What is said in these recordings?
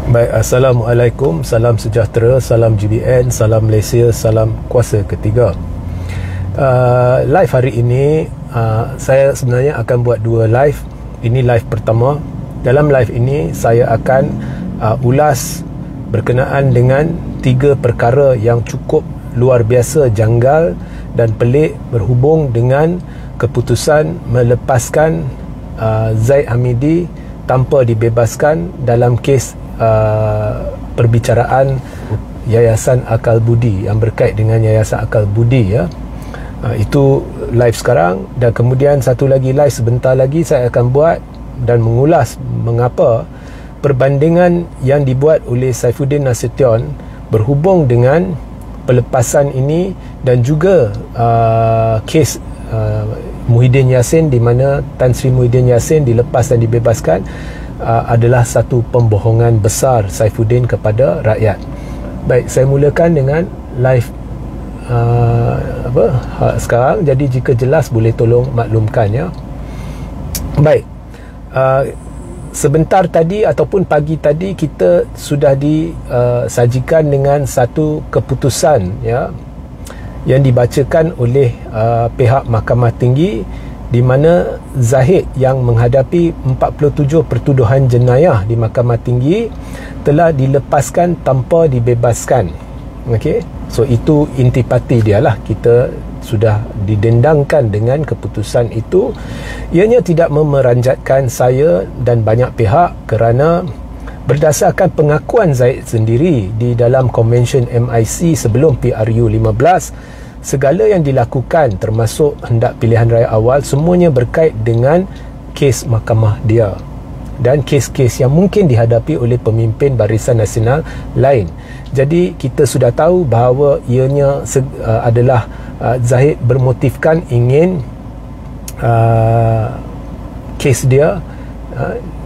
Baik, Assalamualaikum, salam sejahtera, salam GBN, salam Malaysia, salam kuasa ketiga. Live hari ini, saya sebenarnya akan buat dua live. Ini live pertama. Dalam live ini, saya akan ulas berkenaan dengan tiga perkara yang cukup luar biasa janggal dan pelik berhubung dengan keputusan melepaskan Zaid Hamidi tanpa dibebaskan dalam kes perbicaraan Yayasan Akal Budi yang berkait dengan Yayasan Akal Budi, ya. Itu live sekarang, dan kemudian satu lagi live sebentar lagi saya akan buat dan mengulas mengapa perbandingan yang dibuat oleh Saifuddin Nasution berhubung dengan pelepasan ini dan juga kes Muhyiddin Yassin, di mana Tan Sri Muhyiddin Yassin dilepas dan dibebaskan, adalah satu pembohongan besar Saifuddin kepada rakyat. Baik, saya mulakan dengan live sekarang. Jadi jika jelas boleh tolong maklumkan, ya. Baik, sebentar tadi ataupun pagi tadi kita sudah disajikan dengan satu keputusan, ya, yang dibacakan oleh pihak Mahkamah Tinggi, di mana Zahid yang menghadapi 47 pertuduhan jenayah di Mahkamah Tinggi telah dilepaskan tanpa dibebaskan. Okey, so itu intipati dia lah. Kita sudah didendangkan dengan keputusan itu. Ianya tidak memeranjatkan saya dan banyak pihak kerana berdasarkan pengakuan Zahid sendiri di dalam Convention MIC sebelum PRU 15, segala yang dilakukan termasuk hendak pilihan raya awal semuanya berkait dengan kes mahkamah dia dan kes-kes yang mungkin dihadapi oleh pemimpin Barisan Nasional lain. Jadi kita sudah tahu bahawa ianya adalah Zahid bermotifkan ingin kes dia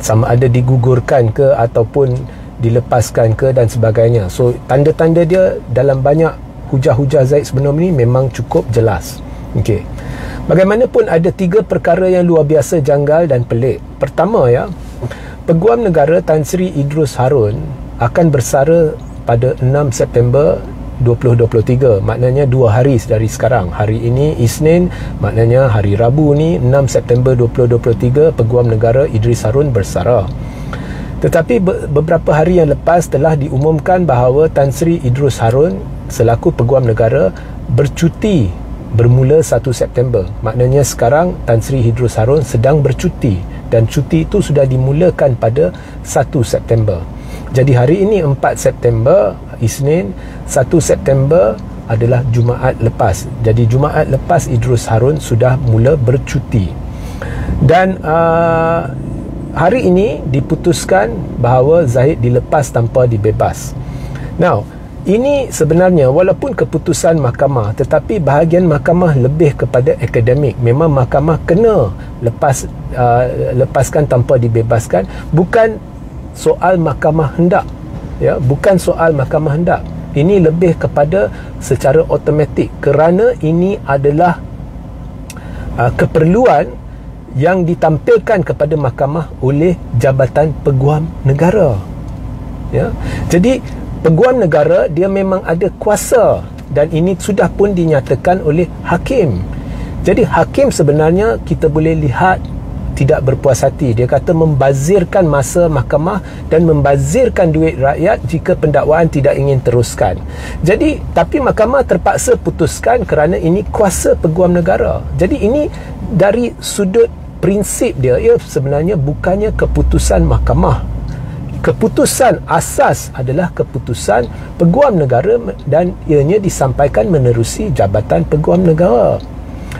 sama ada digugurkan ke ataupun dilepaskan ke dan sebagainya. So tanda-tanda dia dalam banyak hujah-hujah Zahid sebelum ini memang cukup jelas. Okey. Bagaimanapun ada tiga perkara yang luar biasa janggal dan pelik. Pertama, ya, Peguam Negara Tan Sri Idrus Harun akan bersara pada 6 September 2023. Maknanya 2 hari dari sekarang. Hari ini Isnin, maknanya hari Rabu ni 6 September 2023 Peguam Negara Idris Harun bersara. Tetapi beberapa hari yang lepas telah diumumkan bahawa Tan Sri Idrus Harun selaku Peguam Negara bercuti bermula 1 September. Maknanya sekarang Tan Sri Idrus Harun sedang bercuti dan cuti itu sudah dimulakan pada 1 September. Jadi hari ini 4 September Isnin, 1 September adalah Jumaat lepas. Jadi Jumaat lepas Idrus Harun sudah mula bercuti. Dan hari ini diputuskan bahawa Zahid dilepas tanpa dibebas. Now, ini sebenarnya walaupun keputusan mahkamah, tetapi bahagian mahkamah lebih kepada akademik. Memang mahkamah kena lepaskan tanpa dibebaskan, bukan soal mahkamah hendak, ya, bukan soal mahkamah hendak. Ini lebih kepada secara automatik kerana ini adalah keperluan yang ditampilkan kepada mahkamah oleh Jabatan Peguam Negara, ya. Jadi Peguam Negara dia memang ada kuasa dan ini sudah pun dinyatakan oleh hakim. Jadi hakim sebenarnya kita boleh lihat tidak berpuas hati. Dia kata membazirkan masa mahkamah dan membazirkan duit rakyat jika pendakwaan tidak ingin teruskan. Jadi tapi mahkamah terpaksa putuskan kerana ini kuasa Peguam Negara. Jadi ini dari sudut prinsip dia, ia sebenarnya bukannya keputusan mahkamah. Keputusan asas adalah keputusan Peguam Negara dan ianya disampaikan menerusi Jabatan Peguam Negara.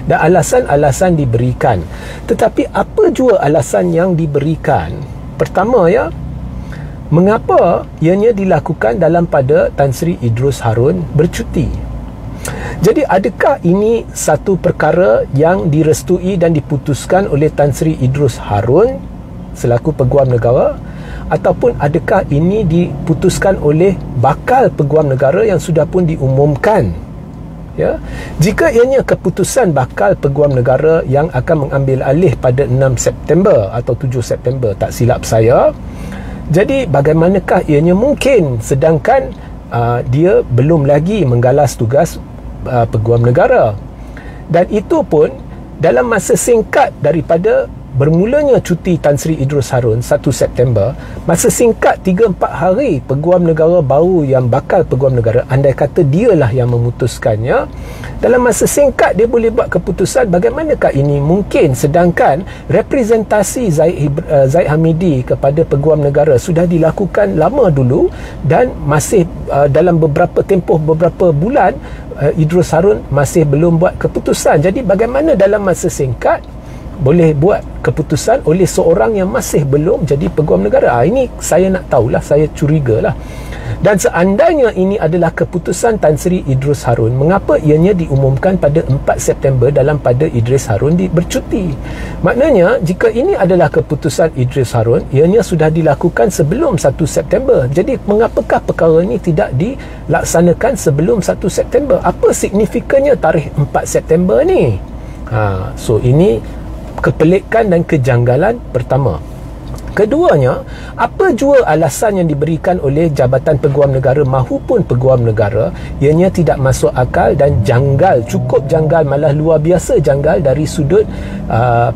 Dan alasan-alasan diberikan. Tetapi apa jua alasan yang diberikan? Pertama, ya, mengapa ianya dilakukan dalam pada Tan Sri Idrus Harun bercuti? Jadi adakah ini satu perkara yang direstui dan diputuskan oleh Tan Sri Idrus Harun selaku Peguam Negara, ataupun adakah ini diputuskan oleh bakal Peguam Negara yang sudah pun diumumkan, ya? Jika ianya keputusan bakal Peguam Negara yang akan mengambil alih pada 6 September atau 7 September tak silap saya, Jadi bagaimanakah ianya mungkin sedangkan dia belum lagi menggalas tugas peguam negara, dan itu pun dalam masa singkat daripada bermulanya cuti Tan Sri Idrus Harun 1 September, masa singkat 3-4 hari peguam negara baru yang bakal peguam negara, andai kata dialah yang memutuskannya, dalam masa singkat dia boleh buat keputusan. Bagaimanakah ini mungkin sedangkan representasi Zaid Hamidi kepada peguam negara sudah dilakukan lama dulu, dan masih dalam beberapa bulan Idrus Harun masih belum buat keputusan. Jadi bagaimana dalam masa singkat boleh buat keputusan oleh seorang yang masih belum jadi peguam negara? Ini saya nak tahulah, saya curigalah. Dan seandainya ini adalah keputusan Tan Sri Idrus Harun, mengapa ianya diumumkan pada 4 September dalam pada Idris Harun bercuti? Maknanya jika ini adalah keputusan Idris Harun, ianya sudah dilakukan sebelum 1 September. Jadi mengapakah perkara ini tidak dilaksanakan sebelum 1 September? Apa signifikannya tarikh 4 September ni? So ini kepelikan dan kejanggalan pertama. Keduanya, apa jua alasan yang diberikan oleh Jabatan Peguam Negara mahupun Peguam Negara, ianya tidak masuk akal dan janggal, cukup janggal, malah luar biasa janggal dari sudut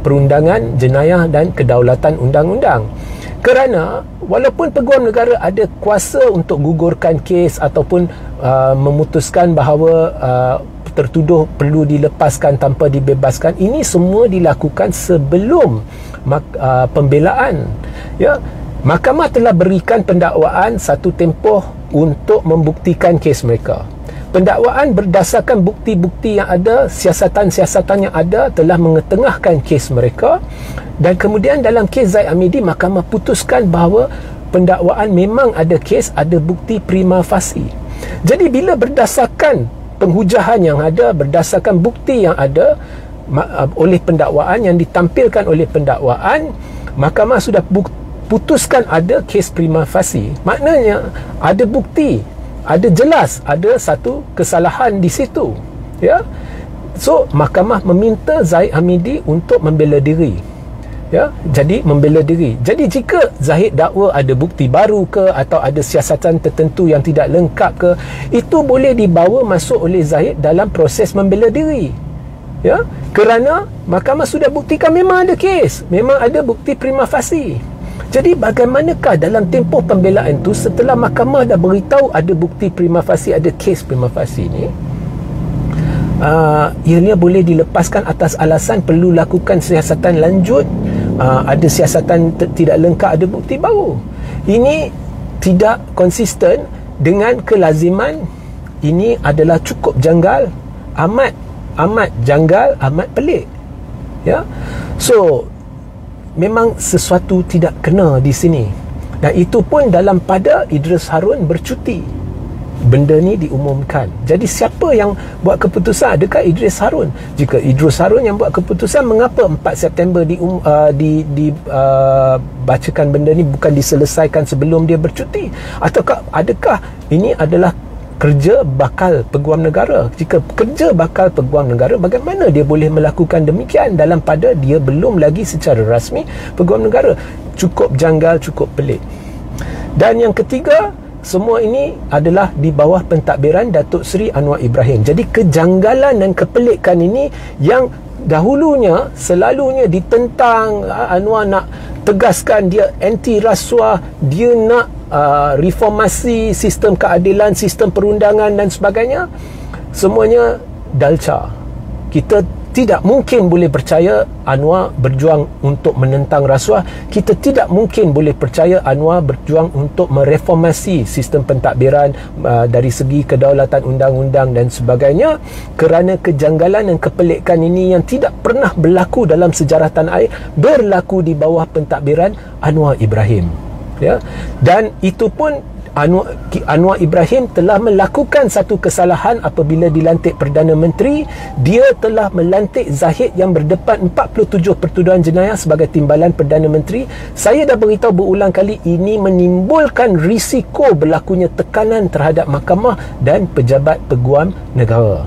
perundangan, jenayah dan kedaulatan undang-undang. Kerana walaupun Peguam Negara ada kuasa untuk gugurkan kes ataupun memutuskan bahawa tertuduh perlu dilepaskan tanpa dibebaskan, ini semua dilakukan sebelum pembelaan. Ya, mahkamah telah berikan pendakwaan satu tempoh untuk membuktikan kes mereka. Pendakwaan berdasarkan bukti-bukti yang ada, siasatan-siasatan yang ada, telah mengetengahkan kes mereka, dan kemudian dalam kes Zaid Hamidi, mahkamah putuskan bahawa pendakwaan memang ada kes, ada bukti prima facie. Jadi bila berdasarkan penghujahan yang ada, berdasarkan bukti yang ada oleh pendakwaan, yang ditampilkan oleh pendakwaan, mahkamah sudah putuskan ada kes prima facie. Maknanya ada bukti, ada jelas ada satu kesalahan di situ, ya. So mahkamah meminta Zaid Hamidi untuk membela diri. Ya, jadi membela diri. Jadi jika Zahid dakwa ada bukti baru ke, atau ada siasatan tertentu yang tidak lengkap ke, itu boleh dibawa masuk oleh Zahid dalam proses membela diri. Ya, kerana mahkamah sudah buktikan memang ada kes, memang ada bukti prima facie. Jadi bagaimanakah dalam tempoh pembelaan tu, setelah mahkamah dah beritahu ada bukti prima facie, ada kes prima facie ni, ianya boleh dilepaskan atas alasan perlu lakukan siasatan lanjut, ada siasatan tidak lengkap, ada bukti baru. Ini tidak konsisten dengan kelaziman. Ini adalah cukup janggal, amat janggal, amat pelik, ya. So memang sesuatu tidak kena di sini, dan itu pun dalam pada Idris Harun bercuti benda ni diumumkan. Jadi siapa yang buat keputusan? Adakah Idris Harun? Jika Idris Harun yang buat keputusan, mengapa 4 September bacakan benda ni bukan diselesaikan sebelum dia bercuti? Ataukah adakah ini adalah kerja bakal peguam negara? Jika kerja bakal peguam negara, bagaimana dia boleh melakukan demikian dalam pada dia belum lagi secara rasmi peguam negara? Cukup janggal, cukup pelik. Dan yang ketiga, semua ini adalah di bawah pentadbiran Datuk Seri Anwar Ibrahim. Jadi kejanggalan dan kepelikan ini yang dahulunya selalunya ditentang. Anwar nak tegaskan dia anti rasuah, dia nak reformasi sistem keadilan, sistem perundangan dan sebagainya. Semuanya dalca. Kita tidak mungkin boleh percaya Anwar berjuang untuk menentang rasuah. Kita tidak mungkin boleh percaya Anwar berjuang untuk mereformasi sistem pentadbiran dari segi kedaulatan undang-undang dan sebagainya, kerana kejanggalan dan kepelikan ini yang tidak pernah berlaku dalam sejarah tanah air berlaku di bawah pentadbiran Anwar Ibrahim, ya. Dan itu pun Anwar Ibrahim telah melakukan satu kesalahan apabila dilantik Perdana Menteri. Dia telah melantik Zahid yang berdepan 47 pertuduhan jenayah sebagai timbalan Perdana Menteri. Saya dah beritahu berulang kali, ini menimbulkan risiko berlakunya tekanan terhadap mahkamah dan pejabat peguam negara.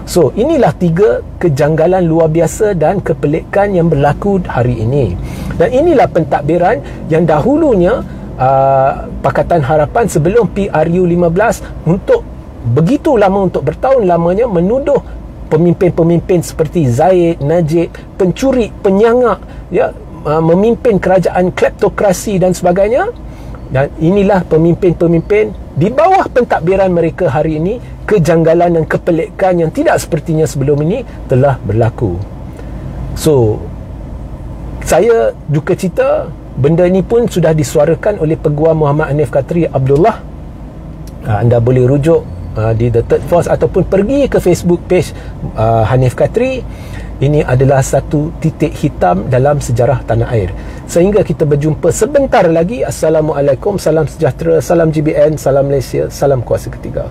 So, inilah 3 kejanggalan luar biasa dan kepelikan yang berlaku hari ini. Dan inilah pentadbiran yang dahulunya Pakatan Harapan sebelum PRU15 untuk begitu lama, untuk bertahun lamanya menuduh pemimpin-pemimpin seperti Zahid, Najib, pencuri, penyangak, ya, memimpin kerajaan kleptokrasi dan sebagainya. Dan inilah pemimpin-pemimpin di bawah pentadbiran mereka hari ini, kejanggalan dan kepelikan yang tidak sepertinya sebelum ini telah berlaku. So, saya duka cita benda ini pun sudah disuarakan oleh Peguam Muhammad Hanif Katri Abdullah. Anda boleh rujuk di The Third Force ataupun pergi ke Facebook page Hanif Katri. Ini adalah satu titik hitam dalam sejarah tanah air. Sehingga kita berjumpa sebentar lagi. Assalamualaikum, salam sejahtera, salam GBN, salam Malaysia, salam kuasa ketiga.